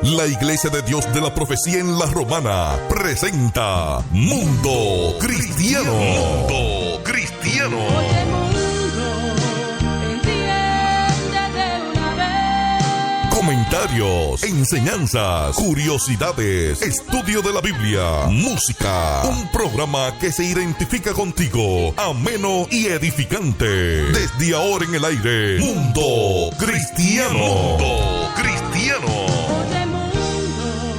La Iglesia de Dios de la Profecía en La Romana presenta Mundo Cristiano. Mundo Cristiano. Oye, mundo, entiende de una vez. Comentarios, enseñanzas, curiosidades, estudio de la Biblia, música. Un programa que se identifica contigo, ameno y edificante. Desde ahora en el aire, Mundo Cristiano. Mundo Cristiano. Oye, mundo,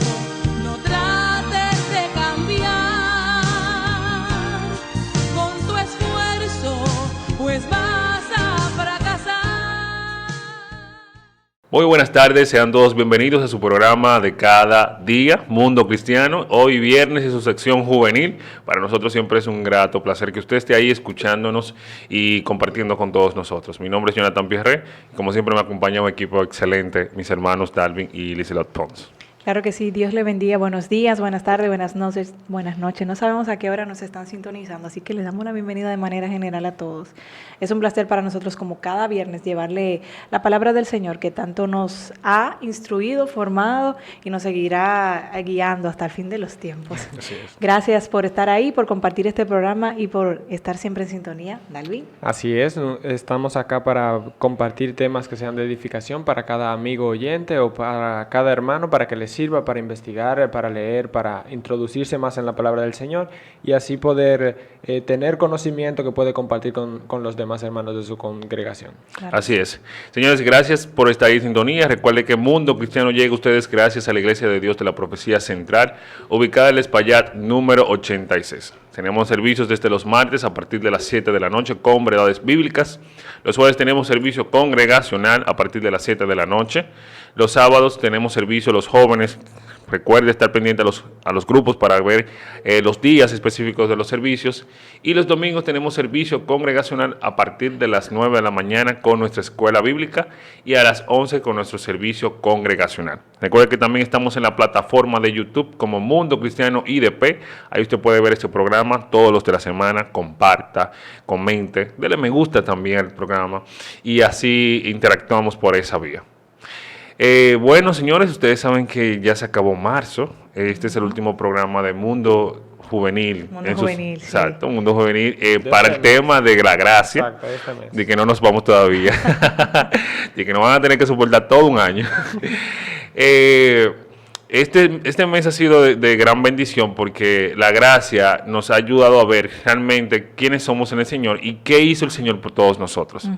no trates de cambiar con tu esfuerzo, pues vas a fracasar. Muy buenas tardes, sean todos bienvenidos a su programa de cada día, Mundo Cristiano. Hoy viernes y su sección juvenil. Para nosotros siempre es un grato placer que usted esté ahí escuchándonos y compartiendo con todos nosotros. Mi nombre es Jonathan Pierre y como siempre me acompaña un equipo excelente, mis hermanos Dalvin y Lizelot Pons. Claro que sí, Dios le bendiga. Buenos días, buenas tardes, buenas noches, buenas noches. No sabemos a qué hora nos están sintonizando, así que les damos la bienvenida de manera general a todos. Es un placer para nosotros, como cada viernes, llevarle la palabra del Señor que tanto nos ha instruido, formado y nos seguirá guiando hasta el fin de los tiempos. Así es. Gracias por estar ahí, por compartir este programa y por estar siempre en sintonía. Dalvin. Así es, estamos acá para compartir temas que sean de edificación para cada amigo oyente o para cada hermano, para que les sirva para investigar, para leer, para introducirse más en la palabra del Señor y así poder tener conocimiento que puede compartir con los demás hermanos de su congregación. Claro. Así es. Señores, gracias por estar ahí en sintonía. Recuerde que Mundo Cristiano llega a ustedes gracias a la Iglesia de Dios de la Profecía Central, ubicada en el Espaillat número 86. Tenemos servicios desde los martes a partir de las 7 de la noche con verdades bíblicas. Los jueves tenemos servicio congregacional a partir de las 7 de la noche. Los sábados tenemos servicio los jóvenes. Recuerde estar pendiente a los grupos para ver los días específicos de los servicios. Y los domingos tenemos servicio congregacional a partir de las 9 de la mañana con nuestra escuela bíblica y a las 11 con nuestro servicio congregacional. Recuerde que también estamos en la plataforma de YouTube como Mundo Cristiano IDP. Ahí usted puede ver este programa todos los de la semana. Comparta, comente, dele me gusta también al programa y así interactuamos por esa vía. Bueno, señores, ustedes saben que ya se acabó marzo. Este es el último programa de Mundo Juvenil. Mundo Juvenil, sí. Exacto, Mundo Juvenil. Para el tema de la gracia, Exacto, este mes. de que no nos vamos todavía, de que nos van a tener que soportar todo un año. Este mes ha sido de gran bendición porque la gracia nos ha ayudado a ver realmente quiénes somos en el Señor y qué hizo el Señor por todos nosotros.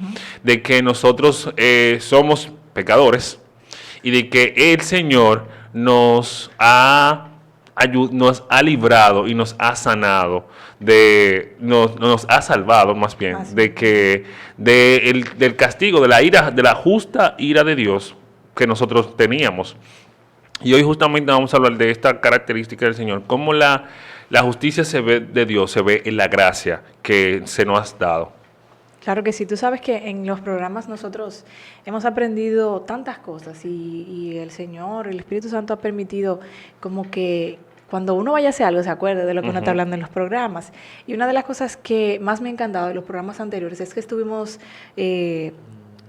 De que nosotros somos pecadores y de que el Señor nos ha librado y nos ha sanado, nos ha salvado más bien, del castigo, de la ira, de la justa ira de Dios que nosotros teníamos. Y hoy justamente vamos a hablar de esta característica del Señor, cómo la justicia se ve de Dios, se ve en la gracia que se nos ha dado. Claro que sí, tú sabes que en los programas nosotros hemos aprendido tantas cosas y el Señor, el Espíritu Santo ha permitido como que cuando uno vaya a hacer algo se acuerde de lo que uno está hablando en los programas. Y una de las cosas que más me ha encantado de los programas anteriores es que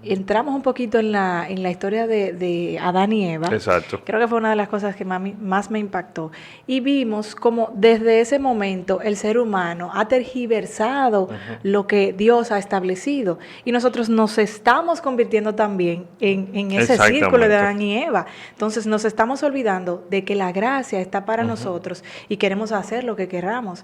entramos un poquito en la historia de Adán y Eva. Exacto. Creo que fue una de las cosas que más me impactó. Y vimos cómo desde ese momento el ser humano ha tergiversado lo que Dios ha establecido. Y nosotros nos estamos convirtiendo también en ese círculo de Adán y Eva. Entonces nos estamos olvidando de que la gracia está para nosotros y queremos hacer lo que queramos.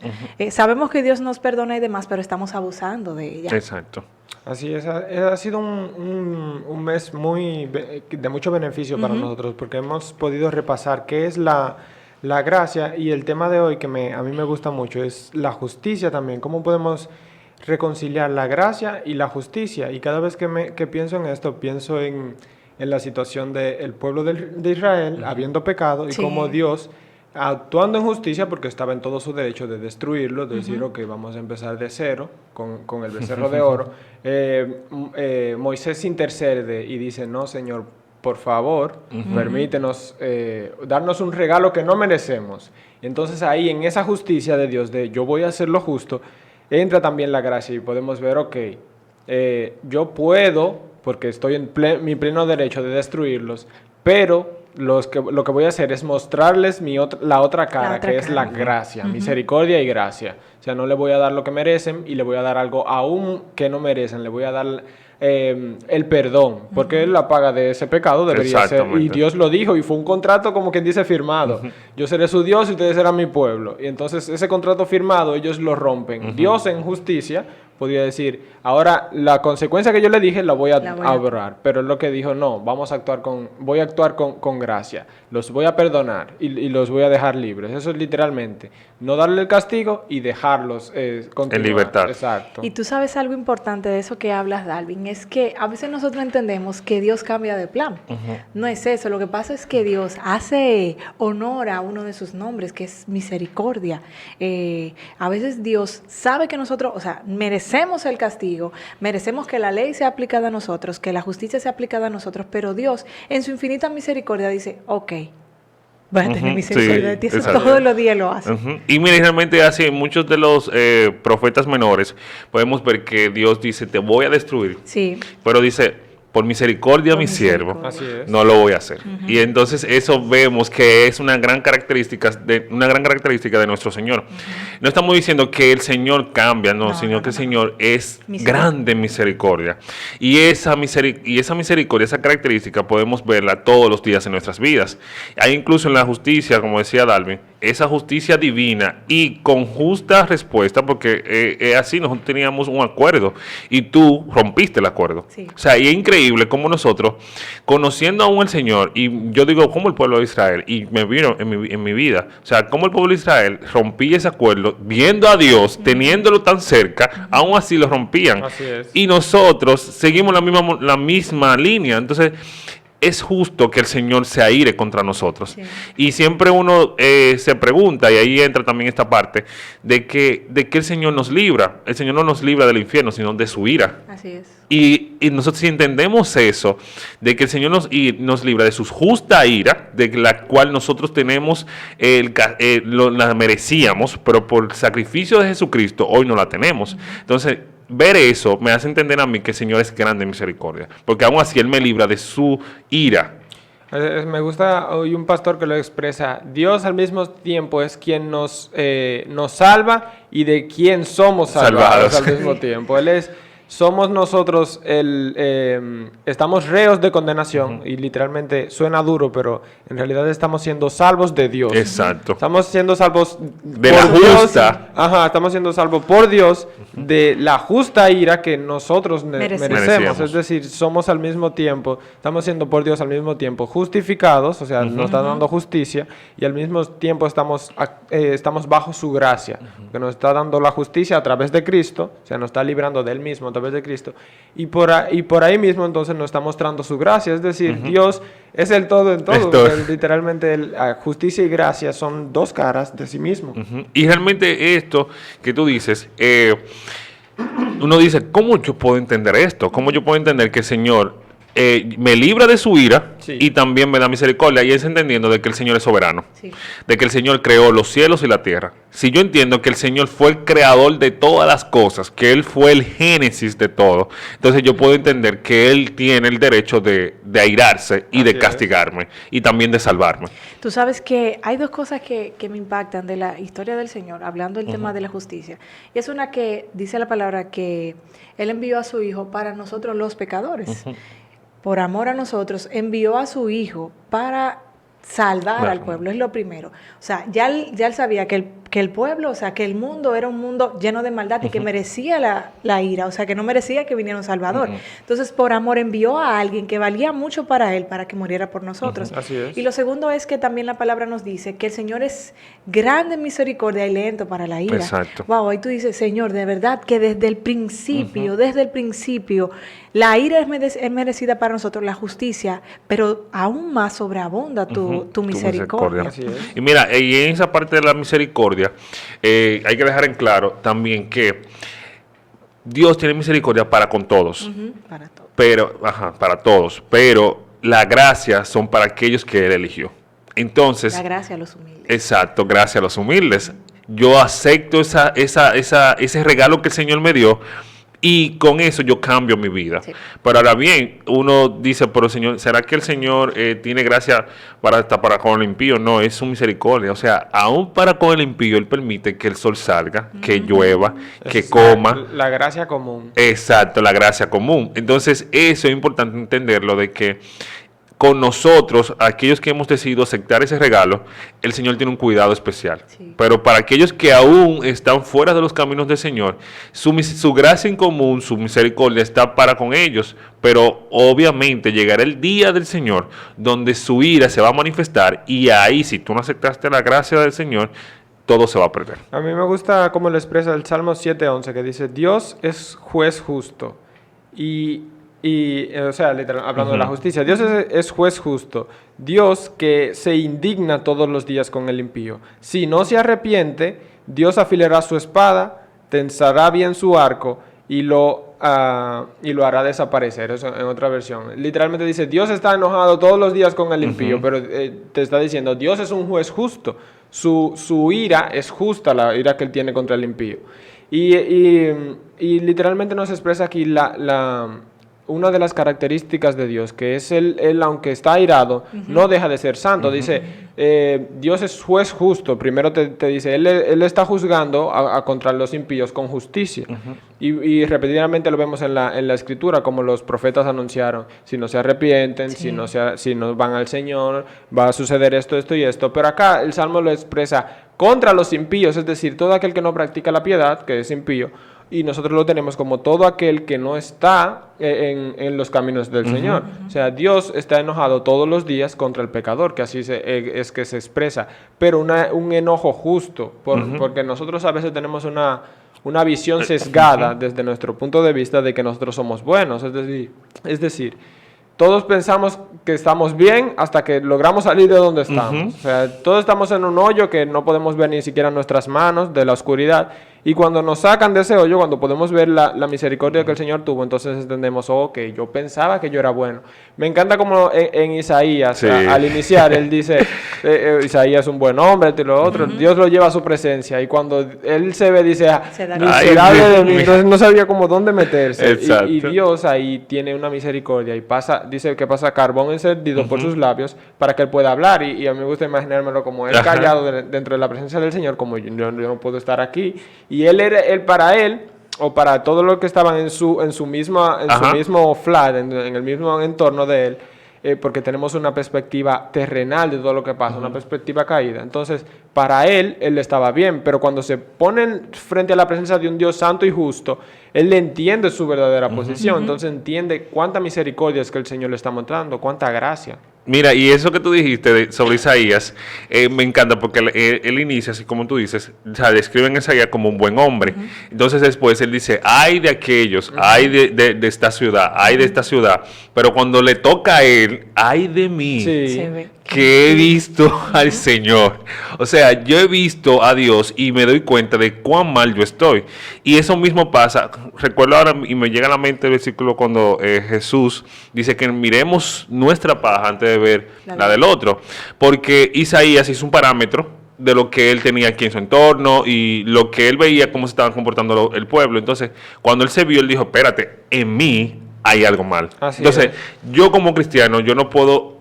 Sabemos que Dios nos perdona y demás, pero estamos abusando de ella. Exacto. Así es, ha sido un mes de mucho beneficio para nosotros porque hemos podido repasar qué es la gracia y el tema de hoy que a mí me gusta mucho es la justicia también, cómo podemos reconciliar la gracia y la justicia y cada vez que pienso en esto pienso en la situación del pueblo de Israel habiendo pecado y cómo Dios actuando en justicia porque estaba en todo su derecho de destruirlo, de decir, ok, vamos a empezar de cero con el becerro de oro. Moisés intercede y dice, no, Señor, por favor, permítenos darnos un regalo que no merecemos. Entonces ahí, en esa justicia de Dios, de yo voy a hacer lo justo, entra también la gracia y podemos ver, ok, yo puedo, porque estoy en mi pleno derecho de destruirlos, pero lo que voy a hacer es mostrarles la otra cara, otra que es la cara. gracia, misericordia y gracia. O sea, no le voy a dar lo que merecen y le voy a dar algo aún que no merecen. Le voy a dar el perdón, porque la paga de ese pecado debería ser. Exactamente. Y Dios lo dijo y fue un contrato como quien dice firmado. Yo seré su Dios y ustedes serán mi pueblo. Y entonces ese contrato firmado ellos lo rompen. Dios en justicia podría decir, ahora la consecuencia que yo le dije la voy a obrar, pero es lo que dijo, no, voy a actuar con gracia, los voy a perdonar y los voy a dejar libres. Eso es literalmente, no darle el castigo y dejarlos continuar. En libertad. Exacto. Y tú sabes algo importante de eso que hablas, Dalvin, es que a veces nosotros entendemos que Dios cambia de plan. No es eso, lo que pasa es que Dios hace honor a uno de sus nombres, que es misericordia. A veces Dios sabe que nosotros, o sea, merecemos el castigo, merecemos que la ley sea aplicada a nosotros, que la justicia sea aplicada a nosotros, pero Dios en su infinita misericordia dice, ok, vas a tener misericordia de ti, eso exacto. todos los días lo hace. Y mira, realmente hace muchos de los profetas menores, podemos ver que Dios dice, te voy a destruir, Sí. pero dice, por misericordia a mi siervo, misericordia. Así es. no lo voy a hacer. Y entonces eso vemos que es una gran característica de nuestro Señor. No estamos diciendo que el Señor cambia, no, sino que el Señor es grande en misericordia. Y esa misericordia, esa característica podemos verla todos los días en nuestras vidas. Hay incluso en la justicia, como decía Dalvin, esa justicia divina y con justa respuesta, porque así nosotros teníamos un acuerdo y tú rompiste el acuerdo. Sí. O sea, y es increíble cómo nosotros, conociendo aún al Señor, y yo digo, como el pueblo de Israel, y me vino en mi vida, o sea, como el pueblo de Israel rompía ese acuerdo, viendo a Dios, teniéndolo tan cerca, aún así lo rompían. Así es. Y nosotros seguimos la misma línea. Entonces, es justo que el Señor se aire contra nosotros. Sí. Y siempre uno se pregunta, y ahí entra también esta parte, de que el Señor nos libra. El Señor no nos libra del infierno, sino de su ira. Así es. Y nosotros si entendemos eso, de que el Señor nos libra de su justa ira, de la cual nosotros tenemos, la merecíamos, pero por el sacrificio de Jesucristo hoy no la tenemos. Entonces, ver eso me hace entender a mí que el Señor es grande en misericordia, porque aún así Él me libra de su ira. Me gusta hoy un pastor que lo expresa. Dios al mismo tiempo es quien nos salva y de quien somos salvados al mismo tiempo. Somos nosotros, estamos reos de condenación y literalmente suena duro, pero en realidad estamos siendo salvos de Dios. Exacto. Estamos siendo salvos De por la Dios. justa. Ajá, estamos siendo salvos por Dios de la justa ira que nosotros Merecemos. merecemos. Es decir, somos al mismo tiempo, estamos siendo por Dios al mismo tiempo justificados, o sea, nos está dando justicia y al mismo tiempo estamos bajo su gracia, que nos está dando la justicia a través de Cristo, o sea, nos está librando de Él mismo a través de Cristo y por ahí mismo entonces nos está mostrando su gracia, es decir, Dios es el todo en todo, porque literalmente justicia y gracia son dos caras de sí mismo. Y realmente esto que tú dices, uno dice, ¿cómo yo puedo entender esto? ¿Cómo yo puedo entender que el Señor me libra de su ira y también me da misericordia? Y es entendiendo de que el Señor es soberano, de que el Señor creó los cielos y la tierra. Si yo entiendo que el Señor fue el creador de todas las cosas, que Él fue el génesis de todo, entonces yo puedo entender que Él tiene el derecho de airarse y de castigarme y también de salvarme. Tú sabes que hay dos cosas que me impactan de la historia del Señor, hablando del tema de la justicia. Y es una que dice la palabra que Él envió a su Hijo para nosotros los pecadores. Por amor a nosotros, envió a su Hijo para salvar al pueblo, es lo primero. O sea, ya él sabía que el pueblo, o sea, que el mundo era un mundo lleno de maldad y que merecía la ira, o sea, que no merecía que viniera un Salvador. Entonces, por amor envió a alguien que valía mucho para él, para que muriera por nosotros. Así es. Y lo segundo es que también la palabra nos dice que el Señor es grande en misericordia y lento para la ira. Exacto. Wow, ahí tú dices, Señor, de verdad que desde el principio, la ira es merecida para nosotros, la justicia, pero aún más sobreabunda tu misericordia. Así es. Y mira, y en esa parte de la misericordia, hay que dejar en claro también que Dios tiene misericordia para con todos. Para todo. Pero, para todos, pero la gracia son para aquellos que Él eligió. Entonces, La gracia a los humildes. exacto, gracias a los humildes. Yo acepto ese regalo que el Señor me dio Y con eso yo cambio mi vida. Sí. Pero ahora bien, uno dice, pero Señor, ¿será que el Señor tiene gracia hasta para con el impío? No, es su misericordia. O sea, aún para con el impío, Él permite que el sol salga, que llueva, que Es coma. la gracia común. Exacto, la gracia común. Entonces, eso es importante entenderlo, de que con nosotros, aquellos que hemos decidido aceptar ese regalo, el Señor tiene un cuidado especial. Sí. Pero para aquellos que aún están fuera de los caminos del Señor, su gracia en común, su misericordia está para con ellos. Pero obviamente llegará el día del Señor donde su ira se va a manifestar, y ahí, si tú no aceptaste la gracia del Señor, todo se va a perder. A mí me gusta cómo lo expresa el Salmo 7:11, que dice, Dios es juez justo. O sea, literal, hablando de la justicia, Dios es juez justo. Dios que se indigna todos los días con el impío. Si no se arrepiente, Dios afilará su espada, tensará bien su arco y lo hará desaparecer. Eso en otra versión. Literalmente dice, Dios está enojado todos los días con el impío, pero te está diciendo, Dios es un juez justo. Su ira es justa, la ira que él tiene contra el impío. Y literalmente nos expresa aquí una de las características de Dios, que es él aunque está airado, no deja de ser santo. Dice, Dios es juez justo. Primero te dice, él está juzgando contra los impíos con justicia. Y repetidamente lo vemos en la Escritura, como los profetas anunciaron. Si no se arrepienten, Sí. si no van al Señor, va a suceder esto y esto. Pero acá el Salmo lo expresa contra los impíos, es decir, todo aquel que no practica la piedad, que es impío. Y nosotros lo tenemos como todo aquel que no está en los caminos del Señor. O sea, Dios está enojado todos los días contra el pecador, que así es que se expresa. Pero un enojo justo, porque nosotros a veces tenemos una visión sesgada desde nuestro punto de vista de que nosotros somos buenos. Es decir, todos pensamos que estamos bien hasta que logramos salir de donde estamos. O sea, todos estamos en un hoyo que no podemos ver ni siquiera nuestras manos de la oscuridad. Y cuando nos sacan de ese hoyo, cuando podemos ver la misericordia que el Señor tuvo, entonces entendemos, ok, yo pensaba que yo era bueno. Me encanta como en Isaías, Sí. al iniciar, él dice, Isaías es un buen hombre, esto y lo otro. Dios lo lleva a su presencia. Y cuando él se ve, dice, Se da miserable Ay, de mí. mi- Entonces no sabía como dónde meterse. Exacto. Y Dios ahí tiene una misericordia y dice que pasa carbón encendido por sus labios para que él pueda hablar. Y a mí me gusta imaginármelo como él callado dentro de la presencia del Señor, como yo no puedo estar aquí. Y él para él, o para todos los que estaban en su mismo flat, en el mismo entorno de él, porque tenemos una perspectiva terrenal de todo lo que pasa, una perspectiva caída. Entonces, para él estaba bien, pero cuando se ponen frente a la presencia de un Dios santo y justo, él entiende su verdadera posición, entonces entiende cuánta misericordia es que el Señor le está mostrando, cuánta gracia. Mira, y eso que tú dijiste sobre Isaías, me encanta porque él inicia, así como tú dices, o sea, describen a Isaías como un buen hombre. Entonces después él dice, ay de aquellos, ay de esta ciudad, ay de esta ciudad. Pero cuando le toca a él, ay de mí, Sí. Se ve. que he visto al Señor. O sea, yo he visto a Dios y me doy cuenta de cuán mal yo estoy. Y eso mismo pasa, recuerdo ahora y me llega a la mente el versículo cuando Jesús dice que miremos nuestra paja antes de ver la del otro. Porque Isaías hizo un parámetro de lo que él tenía aquí en su entorno y lo que él veía, cómo se estaban comportando el pueblo. Entonces, cuando él se vio, él dijo, espérate, en mí hay algo mal. Así Entonces, es. yo como cristiano, yo no puedo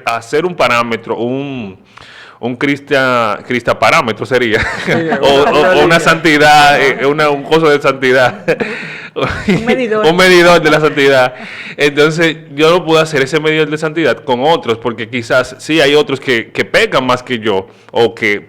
hacer un parámetro, un parámetro sería, o una santidad, un coso de santidad, Un medidor. un medidor de la santidad. Entonces yo no puedo hacer ese medidor de santidad con otros, porque quizás sí hay otros que pecan más que yo,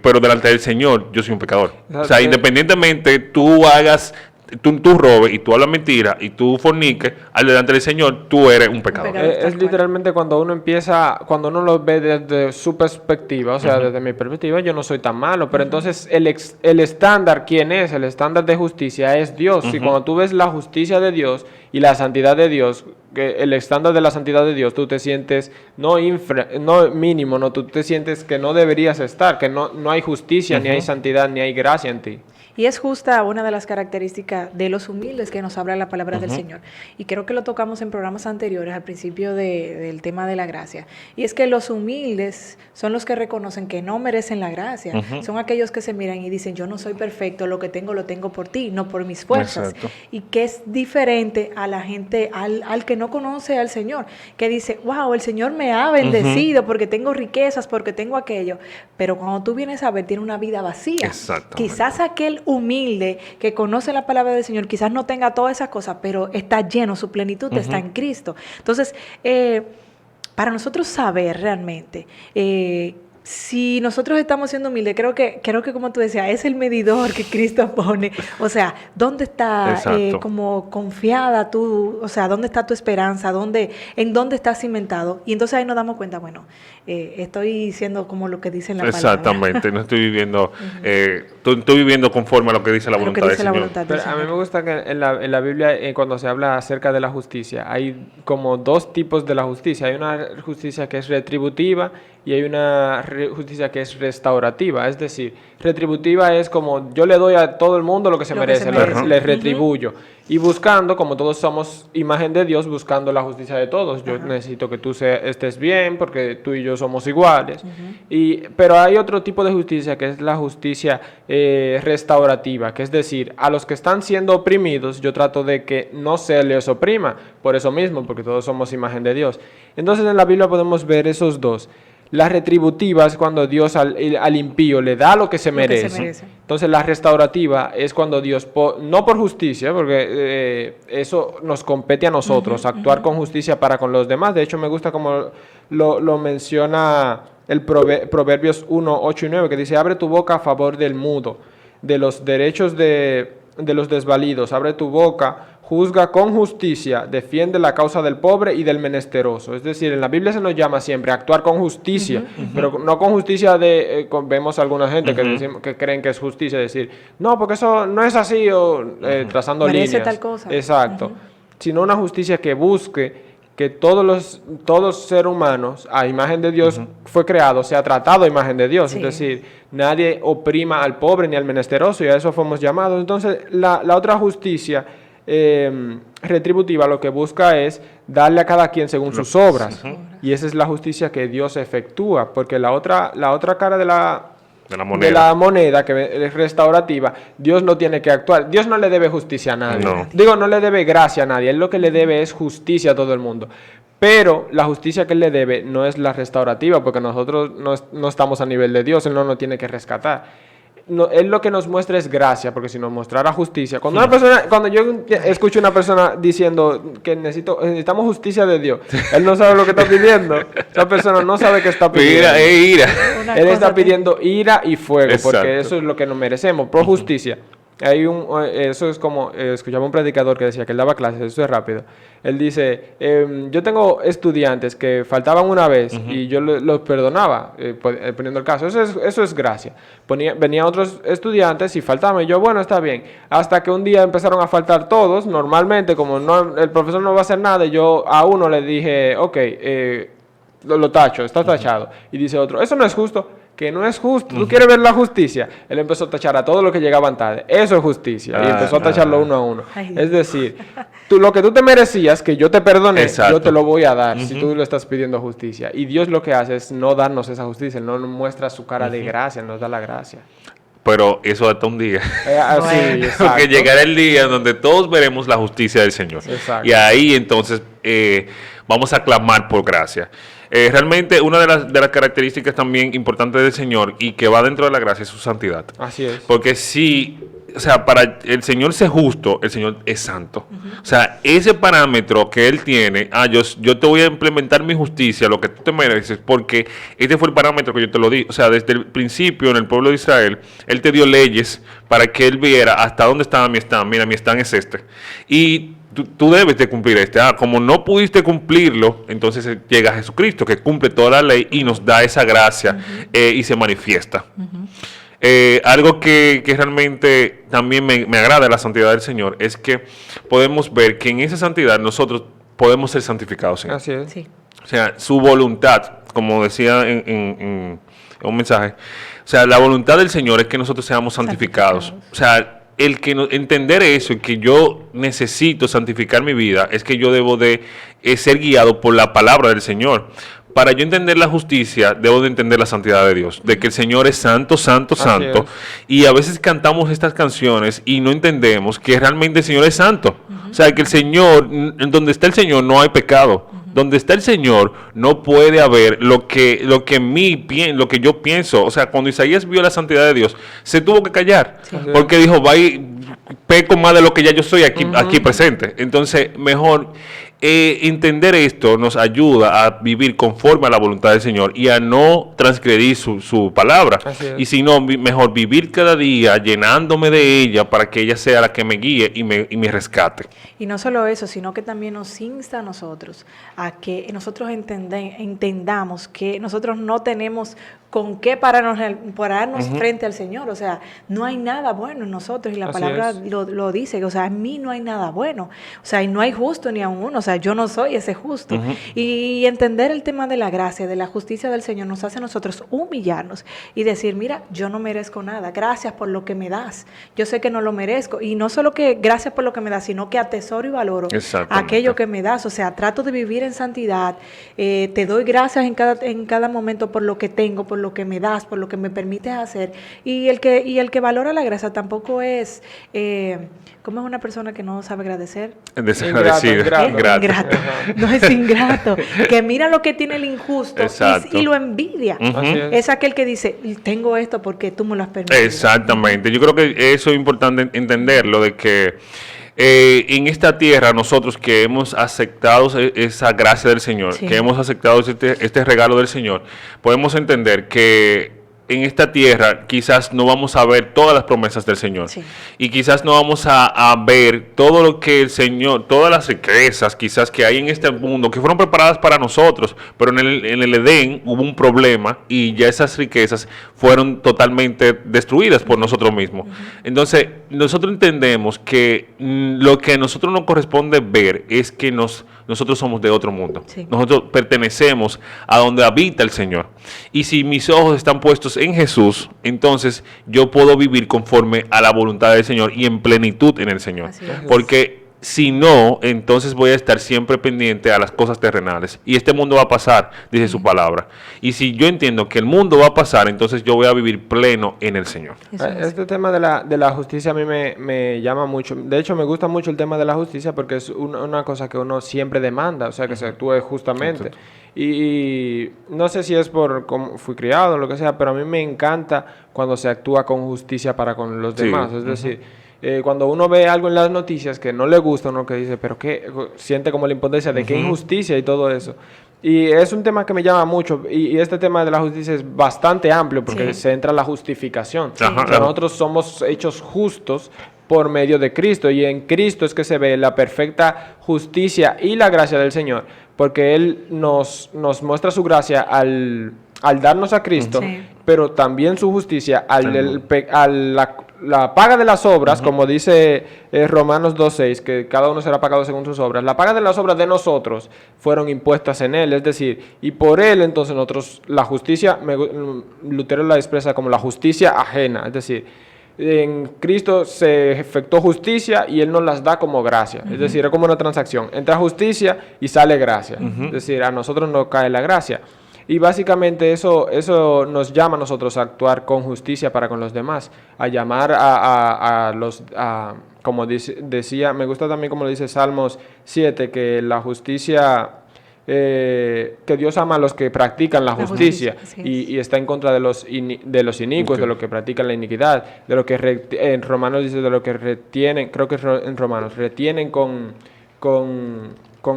pero delante del Señor yo soy un pecador. O sea, independientemente tú hagas, tú robes y tú hablas mentira y tú forniques, al delante del Señor tú eres un pecador. pecador. Tal Es cual. literalmente cuando uno lo ve desde su perspectiva, o sea, desde mi perspectiva, yo no soy tan malo, pero entonces el estándar, ¿quién es? El estándar de justicia es Dios. Y cuando tú ves la justicia de Dios y la santidad de Dios, que el estándar de la santidad de Dios, tú te sientes no mínimo, no, tú te sientes que no deberías estar, que no hay justicia, ni hay santidad, ni hay gracia en ti. Y es justa una de las características de los humildes que nos habla la palabra del Señor. Y creo que lo tocamos en programas anteriores, al principio del tema de la gracia. Y es que los humildes son los que reconocen que no merecen la gracia. Son aquellos que se miran y dicen, yo no soy perfecto, lo tengo por ti, no por mis fuerzas. Exacto. Y que es diferente a la gente, al que no conoce al Señor, que dice, wow, el Señor me ha bendecido porque tengo riquezas, porque tengo aquello. Pero cuando tú vienes a ver, tiene una vida vacía. Exactamente. Quizás aquel humilde que conoce la palabra del Señor, quizás no tenga todas esas cosas, pero está lleno, su plenitud está en Cristo. Entonces, para nosotros saber realmente si nosotros estamos siendo humildes, creo que como tú decías, es el medidor que Cristo pone. O sea, ¿dónde está como confiada tú? O sea, ¿dónde está tu esperanza? ¿En dónde está cimentado? Y entonces ahí nos damos cuenta, bueno, estoy siendo como lo que dice la palabra. Exactamente, no estoy viviendo, estoy viviendo conforme a lo que dice la voluntad del Señor. Pero a mí me gusta que en la Biblia, cuando se habla acerca de la justicia, hay como dos tipos de la justicia. Hay una justicia que es retributiva y hay una justicia que es restaurativa. Es decir, retributiva es como yo le doy a todo el mundo lo que se merece, le retribuyo. Y buscando, como todos somos imagen de Dios, buscando la justicia de todos. Yo necesito que tú estés bien porque tú y yo somos iguales. Pero hay otro tipo de justicia que es la justicia restaurativa, que es decir, a los que están siendo oprimidos, yo trato de que no se les oprima, por eso mismo, porque todos somos imagen de Dios. Entonces en la Biblia podemos ver esos dos. La retributiva es cuando Dios al impío le da lo que se merece. Entonces la restaurativa es cuando Dios, no por justicia, porque eso nos compete a nosotros, actuar con justicia para con los demás. De hecho me gusta como lo menciona el Proverbios 1, 8 y 9, que dice, abre tu boca a favor del mudo, de los derechos de los desvalidos, abre tu boca, juzga con justicia, defiende la causa del pobre y del menesteroso. Es decir, en la Biblia se nos llama siempre a actuar con justicia, pero no con justicia vemos a alguna gente que creen que es justicia, decir, no, porque eso no es así, o trazando merece líneas. Tal cosa. Exacto. Sino una justicia que busque que todos seres humanos, a imagen de Dios fue creado, sea tratado a imagen de Dios. Sí. Es decir, nadie oprima al pobre ni al menesteroso, y a eso fuimos llamados. Entonces, la otra justicia retributiva lo que busca es darle a cada quien según sus obras. Y esa es la justicia que Dios efectúa, porque la otra cara de la moneda que es restaurativa, Dios no tiene que actuar. Dios no le debe justicia a nadie. No le debe gracia a nadie. Él lo que le debe es justicia a todo el mundo. Pero la justicia que Él le debe no es la restaurativa, porque nosotros no estamos a nivel de Dios. Él no nos tiene que rescatar. Él lo que nos muestra es gracia, porque si nos mostrara justicia, cuando yo escucho a una persona diciendo que necesitamos justicia de Dios, él no sabe lo que está pidiendo. Esa persona no sabe qué está pidiendo. Ira. Él está pidiendo ira y fuego. Exacto. Porque eso es lo que nos merecemos, por justicia. Eso es como, escuchaba un predicador que decía que él daba clases, eso es rápido. Él dice, yo tengo estudiantes que faltaban una vez y yo los perdonaba, poniendo el caso. Eso es gracia. Venían otros estudiantes y faltaban, y yo, bueno, está bien. Hasta que un día empezaron a faltar todos, normalmente, como el profesor no va a hacer nada, yo a uno le dije, ok, lo tacho, está tachado. Y dice otro, eso no es justo. Que no es justo. ¿Tú quieres ver la justicia? Él empezó a tachar a todos los que llegaban tarde. Eso es justicia. Y empezó a tacharlo uno a uno. Es decir, lo que tú te merecías, que yo te perdoné, yo te lo voy a dar si tú le estás pidiendo justicia. Y Dios lo que hace es no darnos esa justicia. Él no nos muestra su cara de gracia, Él nos da la gracia. Pero eso hasta un día. Sí, porque llegará el día en donde todos veremos la justicia del Señor. Exacto. Y ahí entonces vamos a clamar por gracia. Realmente una de las características también importantes del Señor y que va dentro de la gracia es su santidad. Así es. Porque para el Señor ser justo, el Señor es santo. O sea, ese parámetro que Él tiene, yo te voy a implementar mi justicia, lo que tú te mereces, porque este fue el parámetro que yo te lo di. O sea, desde el principio en el pueblo de Israel, Él te dio leyes para que Él viera hasta dónde estaba mi stand. Mira, mi stand es este. Y tú debes de cumplir este. Como no pudiste cumplirlo, entonces llega Jesucristo, que cumple toda la ley y nos da esa gracia y se manifiesta. Algo que realmente también me agrada de la santidad del Señor es que podemos ver que en esa santidad nosotros podemos ser santificados en Él. Así es. Sí. O sea, su voluntad, como decía en un mensaje, o sea, la voluntad del Señor es que nosotros seamos santificados. O sea, entender eso y que yo necesito santificar mi vida es que yo debo de ser guiado por la palabra del Señor. Para yo entender la justicia, debo de entender la santidad de Dios, de que el Señor es santo, santo, Así santo. es. Y a veces cantamos estas canciones y no entendemos que realmente el Señor es santo. O sea, que el Señor, en donde está el Señor no hay pecado. Donde está el Señor no puede haber lo que yo pienso. O sea, cuando Isaías vio la santidad de Dios, se tuvo que callar. Sí. Porque dijo, peco más de lo que ya yo soy aquí presente. Entonces, mejor entender esto nos ayuda a vivir conforme a la voluntad del Señor y a no transgredir su palabra. Así es. Y si no, mejor vivir cada día llenándome de ella para que ella sea la que me guíe y me rescate. Y no solo eso, sino que también nos insta a nosotros a que nosotros entendamos que nosotros no tenemos con qué pararnos frente al Señor. O sea, no hay nada bueno en nosotros y la Así palabra es. lo dice. O sea, en mí no hay nada bueno. O sea, y no hay justo ni aun uno. O sea, yo no soy ese justo. Y entender el tema de la gracia, de la justicia del Señor, nos hace a nosotros humillarnos y decir, mira, yo no merezco nada. Gracias por lo que me das. Yo sé que no lo merezco. Y no solo que gracias por lo que me das, sino que atesoro y valoro Exactamente. aquello que me das. O sea, trato de vivir en santidad. Te doy gracias en cada momento por lo que tengo, por lo que me das, por lo que me permites hacer. Y el que valora la gracia tampoco es, ¿cómo es una persona que no sabe agradecer? Desagradecido. Ingrato. Ingrato. No es ingrato. Que mira lo que tiene el injusto Exacto. y lo envidia. Así es. Es aquel que dice, tengo esto porque tú me lo has permitido. Exactamente. Yo creo que eso es importante entenderlo, de que en esta tierra nosotros que hemos aceptado esa gracia del Señor, Sí. que hemos aceptado este regalo del Señor, podemos entender que en esta tierra quizás no vamos a ver todas las promesas del Señor. Sí. Y quizás no vamos a ver todo lo que el Señor, todas las riquezas quizás que hay en este mundo, que fueron preparadas para nosotros, pero en el Edén hubo un problema y ya esas riquezas fueron totalmente destruidas por nosotros mismos. Entonces, nosotros entendemos que lo que a nosotros nos corresponde ver es que nosotros somos de otro mundo. Sí. Nosotros pertenecemos a donde habita el Señor. Y si mis ojos están puestos en Jesús, entonces yo puedo vivir conforme a la voluntad del Señor y en plenitud en el Señor. Así es. Porque si no, entonces voy a estar siempre pendiente a las cosas terrenales. Y este mundo va a pasar, dice su palabra. Y si yo entiendo que el mundo va a pasar, entonces yo voy a vivir pleno en el Señor. Eso es. Este tema de la justicia a mí me llama mucho. De hecho, me gusta mucho el tema de la justicia porque es una cosa que uno siempre demanda, o sea, que se actúe justamente. Y no sé si es por cómo fui criado o lo que sea, pero a mí me encanta cuando se actúa con justicia para con los Sí. demás. Es decir, cuando uno ve algo en las noticias que no le gusta, uno que dice, pero qué, siente como la impotencia de qué injusticia y todo eso. Y es un tema que me llama mucho, y este tema de la justicia es bastante amplio porque Sí. se entra la justificación. Sí. Ajá, O sea, claro. nosotros somos hechos justos por medio de Cristo, y en Cristo es que se ve la perfecta justicia y la gracia del Señor, porque Él nos muestra su gracia al darnos a Cristo, Sí. pero también su justicia al la paga de las obras, como dice Romanos 2.6, que cada uno será pagado según sus obras. La paga de las obras de nosotros fueron impuestas en Él, es decir, y por Él entonces nosotros, la justicia, Lutero la expresa como la justicia ajena, es decir, en Cristo se efectuó justicia y Él nos las da como gracia, es decir, es como una transacción, entra justicia y sale gracia, es decir, a nosotros nos cae la gracia. Y básicamente eso nos llama a nosotros a actuar con justicia para con los demás, a llamar como decía, me gusta también como dice Salmos 7, que la justicia, que Dios ama a los que practican la justicia, justicia, así es. y está en contra de los inicuos, de los que practican la iniquidad, de lo que en Romanos dice de lo que retienen, creo que es en Romanos, retienen con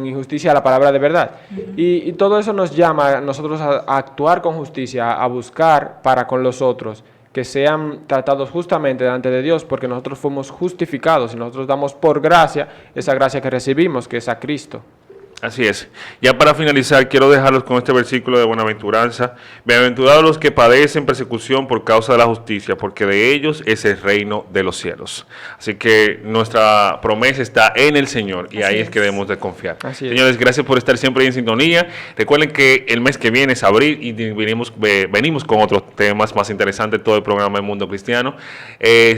injusticia la palabra de verdad. Y todo eso nos llama a nosotros a actuar con justicia, a buscar para con los otros, que sean tratados justamente delante de Dios, porque nosotros fuimos justificados y nosotros damos por gracia esa gracia que recibimos, que es a Cristo. Así es. Ya para finalizar, quiero dejarlos con este versículo de Buenaventuranza. Bienaventurados los que padecen persecución por causa de la justicia, porque de ellos es el reino de los cielos. Así que nuestra promesa está en el Señor y ahí es que debemos de confiar. Así es. Señores, gracias por estar siempre en sintonía. Recuerden que el mes que viene es abril y venimos con otros temas más interesantes, todo el programa de Mundo Cristiano.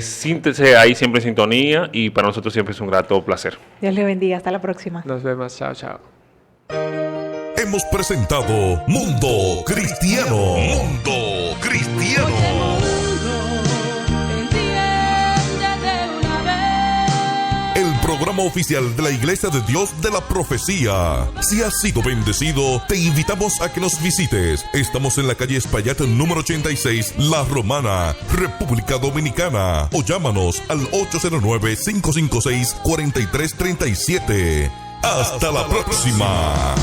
Síntese ahí siempre en sintonía y para nosotros siempre es un grato placer. Dios le bendiga. Hasta la próxima. Nos vemos. Chao, chao. Hemos presentado Mundo Cristiano. Mundo Cristiano. El programa oficial de la Iglesia de Dios de la Profecía. Si has sido bendecido, te invitamos a que nos visites. Estamos en la calle Espaillat número 86, La Romana, República Dominicana. O llámanos al 809-556-4337. Hasta la próxima.